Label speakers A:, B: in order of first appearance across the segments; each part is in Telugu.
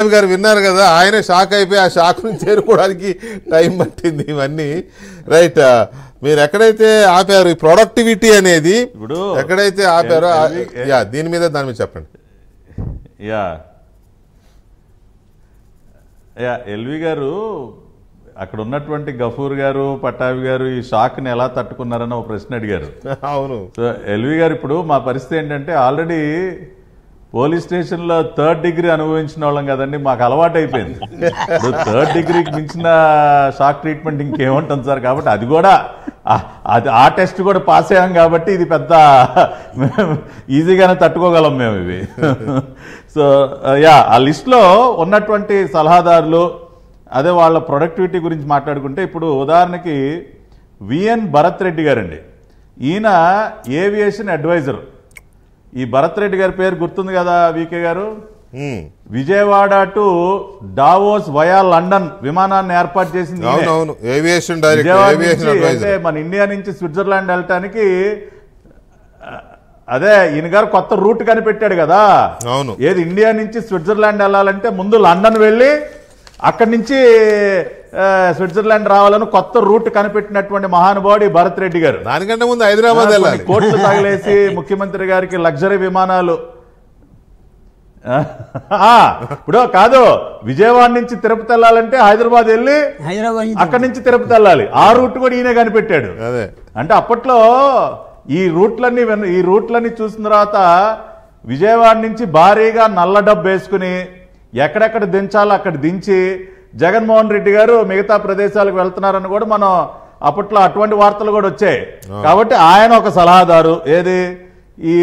A: గారు విన్నారు కదా, ఆయన షాక్ అయిపోయి ఆ షాక్ నుంచి చేరుకోవడానికి టైం పట్టింది. ఇవన్నీ రైట్. మీరు ఎక్కడైతే ఆపారు ఈ ప్రొడక్టివిటీ అనేది, ఇప్పుడు ఎక్కడైతే ఆపారో దీని మీద చెప్పండి.
B: ఎల్వి గారు అక్కడ ఉన్నటువంటి గఫూర్ గారు, పట్టాభి గారు ఈ షాక్ని ఎలా తట్టుకున్నారని ఒక ప్రశ్న అడిగారు.
A: అవును.
B: సో ఎల్వి గారు, ఇప్పుడు మా పరిస్థితి ఏంటంటే ఆల్రెడీ పోలీస్ స్టేషన్లో 3rd డిగ్రీ అనుభవించిన వాళ్ళం కదండి, మాకు అలవాటు అయిపోయింది. ఇప్పుడు 3rd డిగ్రీకి మించిన షాక్ ట్రీట్మెంట్ ఇంకేముంటుంది సార్. కాబట్టి అది కూడా ఆ టెస్ట్ కూడా పాస్ అయ్యాం కాబట్టి ఇది పెద్ద ఈజీగానే తట్టుకోగలం మేము ఇవి. సో ఆ లిస్ట్లో ఉన్నటువంటి సలహాదారులు, అదే వాళ్ళ ప్రొడక్టివిటీ గురించి మాట్లాడుకుంటే, ఇప్పుడు ఉదాహరణకి విఎన్ భరత్ రెడ్డి గారండి, ఈయన ఏవియేషన్ అడ్వైజర్. ఈ భరత్ రెడ్డి గారి పేరు గుర్తుంది కదా వికే గారు? Vijayawada to Davos via London విమానాన్ని ఏర్పాటు చేసింది అంటే మన ఇండియా నుంచి స్విట్జర్లాండ్ వెళ్ళటానికి. అదే ఈయన గారు కొత్త రూట్ కనిపెట్టాడు కదా. ఏది ఇండియా నుంచి స్విట్జర్లాండ్ వెళ్ళాలంటే ముందు లండన్ వెళ్ళి అక్కడి నుంచి స్విట్జర్లాండ్ రావాలని కొత్త రూట్ కనిపెట్టినటువంటి మహానుభావుడు భరత్ రెడ్డి గారు.
A: దానికంటే ముందు హైదరాబాద్ వెళ్ళాలి.
B: కోట్లు తగిలేసి ముఖ్యమంత్రి గారికి లగ్జరీ విమానాలు. ఇప్పుడు కాదు, విజయవాడ నుంచి తిరుపతి వెళ్ళాలంటే హైదరాబాద్ వెళ్ళి అక్కడి నుంచి తిరుపతి వెళ్ళాలి. ఆ రూట్ కూడా ఈయన కనిపెట్టాడు. అంటే అప్పట్లో ఈ రూట్లన్నీ చూసిన తర్వాత విజయవాడ నుంచి భారీగా నల్ల డబ్బు వేసుకుని ఎక్కడెక్కడ దించాలో అక్కడ దించి జగన్మోహన్ రెడ్డి గారు మిగతా ప్రదేశాలకు వెళ్తున్నారని కూడా మనం అప్పట్లో అటువంటి వార్తలు కూడా వచ్చాయి. కాబట్టి ఆయన ఒక సలహాదారు, ఏది ఈ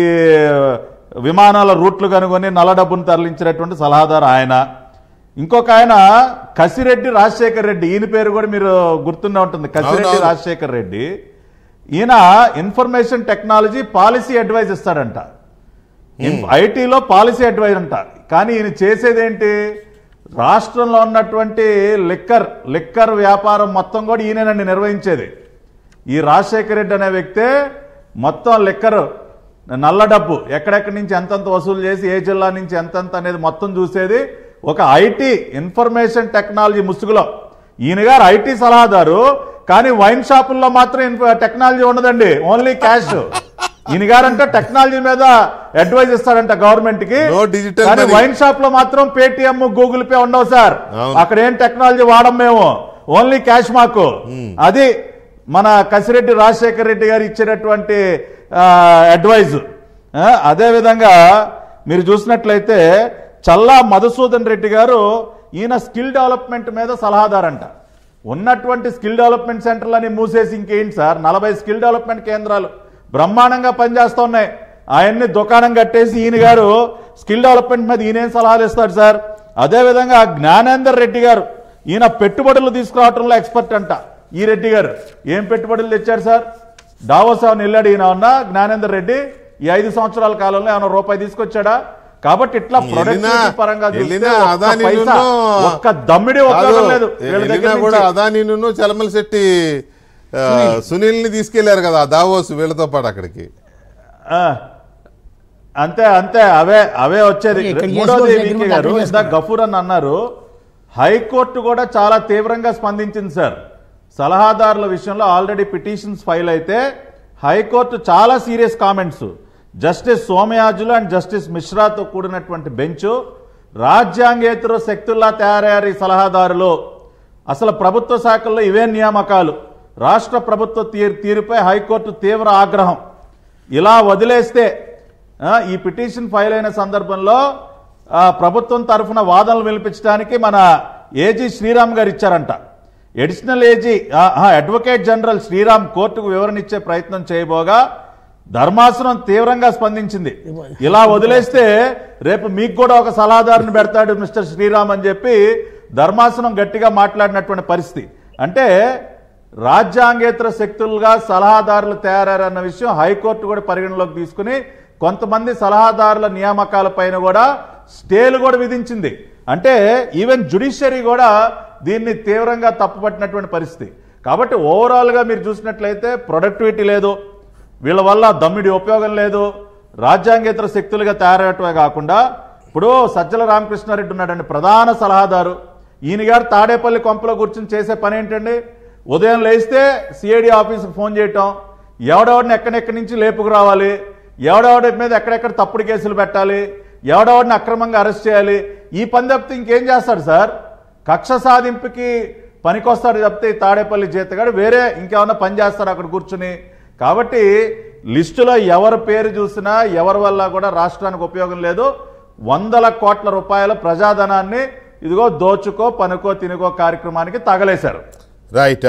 B: విమానాల రూట్లు కనుగొని నల్ల డబ్బును తరలించినటువంటి సలహాదారు ఆయన. ఇంకొక ఆయన కసిరెడ్డి రాజశేఖర్ రెడ్డి, ఈయన పేరు కూడా మీరు గుర్తుండే ఉంటుంది, కసిరెడ్డి రాజశేఖర్ రెడ్డి. ఈయన ఇన్ఫర్మేషన్ టెక్నాలజీ పాలసీ అడ్వైజ్ ఇస్తాడంట, ఐటీలో పాలసీ అడ్వైజ్ అంట. కానీ ఈయన చేసేదేంటి, రాష్ట్రంలో ఉన్నటువంటి లిక్కర్ వ్యాపారం మొత్తం కూడా ఈయనండి నిర్వహించేది. ఈ రాజశేఖర రెడ్డి అనే వ్యక్తే మొత్తం లిక్కర్ నల్ల డబ్బు ఎక్కడెక్కడి నుంచి ఎంతంత వసూలు చేసి ఏ జిల్లా నుంచి ఎంతంత అనేది మొత్తం చూసేది ఒక ఐటీ ఇన్ఫర్మేషన్ టెక్నాలజీ ముసుగులో. ఈయన గారు ఐటీ సలహాదారు, కానీ వైన్ షాపుల్లో మాత్రం టెక్నాలజీ ఉండదండి, ఓన్లీ క్యాష్. ఈయన గారంటే టెక్నాలజీ మీద అడ్వైజ్ ఇస్తారంట గవర్నమెంట్ కి, కానీ వైన్ షాప్ లో మాత్రం పేటిఎం, గూగుల్ పే ఉండవు సార్. అక్కడ ఏం టెక్నాలజీ వాడం మేము, ఓన్లీ క్యాష్ మాకు. అది మన కసిరెడ్డి రాజశేఖర్ రెడ్డి గారు ఇచ్చినటువంటి అడ్వైజ్. అదేవిధంగా మీరు చూసినట్లయితే చల్లా మధుసూదన్ రెడ్డి గారు, ఈయన స్కిల్ డెవలప్మెంట్ మీద సలహాదారంట. ఉన్నటువంటి స్కిల్ డెవలప్మెంట్ సెంటర్లని మూసేసి ఇంకేంటి సార్, 40 స్కిల్ డెవలప్మెంట్ కేంద్రాలు బ్రహ్మాండంగా పనిచేస్తూ ఉన్నాయి. ఆయన్ని దుకాణం కట్టేసి ఈయన గారు స్కిల్ డెవలప్మెంట్ మీద ఈయనేం సలహాలు ఇస్తాడు సార్. అదేవిధంగా జ్ఞానేందర్ రెడ్డి గారు, ఈయన పెట్టుబడులు తీసుకురావడంలో ఎక్స్పర్ట్ అంట. ఈ రెడ్డి గారు ఏం పెట్టుబడులు తెచ్చారు సార్? డావోస్ ఏమైనా వెళ్ళాడు ఈయన ఉన్నా జ్ఞానేందర్ రెడ్డి ఈ 5 సంవత్సరాల కాలంలో ఏమైనా రూపాయి తీసుకొచ్చాడా? కాబట్టి ఇట్లా ప్రొడక్టివిటీ పరంగా ఒక్క దమ్మిడి ఉపయోగం లేదు.
A: అదానీను చలమల శెట్టి సునీల్ ని తీసుకెళ్లారు కదా దావోస్ వీళ్ళతో పాటు అక్కడికి.
B: అంతే అవే వచ్చేది. మూడోది వికే గారు, ఇందాక గఫూర్ అని అన్నారు, హైకోర్టు కూడా చాలా తీవ్రంగా స్పందించింది సార్. సలహాదారుల విషయంలో ఆల్రెడీ పిటిషన్స్ ఫైల్ అయితే హైకోర్టు చాలా serious comments. Justice Somayajulu and justice మిశ్రాతో కూడినటువంటి బెంచ్, రాజ్యాంగేతర శక్తుల్లా తయారయ్యారు ఈ సలహాదారులు, అసలు ప్రభుత్వ శాఖల్లో ఇవే నియామకాలు, రాష్ట్ర ప్రభుత్వ తీరుపై హైకోర్టు తీవ్ర ఆగ్రహం. ఇలా వదిలేస్తే ఈ పిటిషన్ ఫైల్ అయిన సందర్భంలో ప్రభుత్వం తరఫున వాదనలు వినిపించడానికి మన ఏజీ శ్రీరామ్ గారు ఇచ్చారంట. Additional AG advocate general Sriram కోర్టుకు వివరణ ఇచ్చే ప్రయత్నం చేయబోగా ధర్మాసనం తీవ్రంగా స్పందించింది. ఇలా వదిలేస్తే రేపు మీకు కూడా ఒక సలహాదారుని పెడతాడు మిస్టర్ శ్రీరామ్ అని చెప్పి ధర్మాసనం గట్టిగా మాట్లాడినటువంటి పరిస్థితి. అంటే రాజ్యాంగేతర శక్తులుగా సలహాదారులు తయారన్న విషయం హైకోర్టు కూడా పరిగణలోకి తీసుకుని కొంతమంది సలహాదారుల నియామకాల పైన కూడా స్టేలు కూడా విధించింది. అంటే ఈవెన్ జ్యుడిషియరీ కూడా దీన్ని తీవ్రంగా తప్పుపట్టినటువంటి పరిస్థితి. కాబట్టి ఓవరాల్ గా మీరు చూసినట్లయితే ప్రొడక్టివిటీ లేదు, వీళ్ళ వల్ల దమ్మిడి ఉపయోగం లేదు, రాజ్యాంగేతర శక్తులుగా తయారవటమే కాకుండా ఇప్పుడు సజ్జల రామకృష్ణారెడ్డి ఉన్నాడండి ప్రధాన సలహాదారు. ఈయన గారు తాడేపల్లి కొంపలో కూర్చొని చేసే పని ఏంటండి? ఉదయం లేస్తే సిఐడి ఆఫీస్కి ఫోన్ చేయటం, ఎవడెవడిని ఎక్కడెక్కడి నుంచి లేపుకు రావాలి, ఎవడెవడి మీద ఎక్కడెక్కడ తప్పుడు కేసులు పెట్టాలి, ఎవడెవడిని అక్రమంగా అరెస్ట్ చేయాలి, ఈ పని తప్పితే ఇంకేం చేస్తాడు సార్? కక్ష సాధింపుకి పనికొస్తాడు తప్పితే ఈ తాడేపల్లి జీతగాడు వేరే ఇంకేమన్నా పని చేస్తాడు అక్కడ కూర్చుని. కాబట్టి లిస్టులో ఎవరి పేరు చూసినా ఎవరి వల్ల కూడా రాష్ట్రానికి ఉపయోగం లేదు. 100 కోట్ల రూపాయల ప్రజాధనాన్ని ఇదిగో దోచుకో పనుకో తినుకో కార్యక్రమానికి తగలేశారు.
A: రైట్.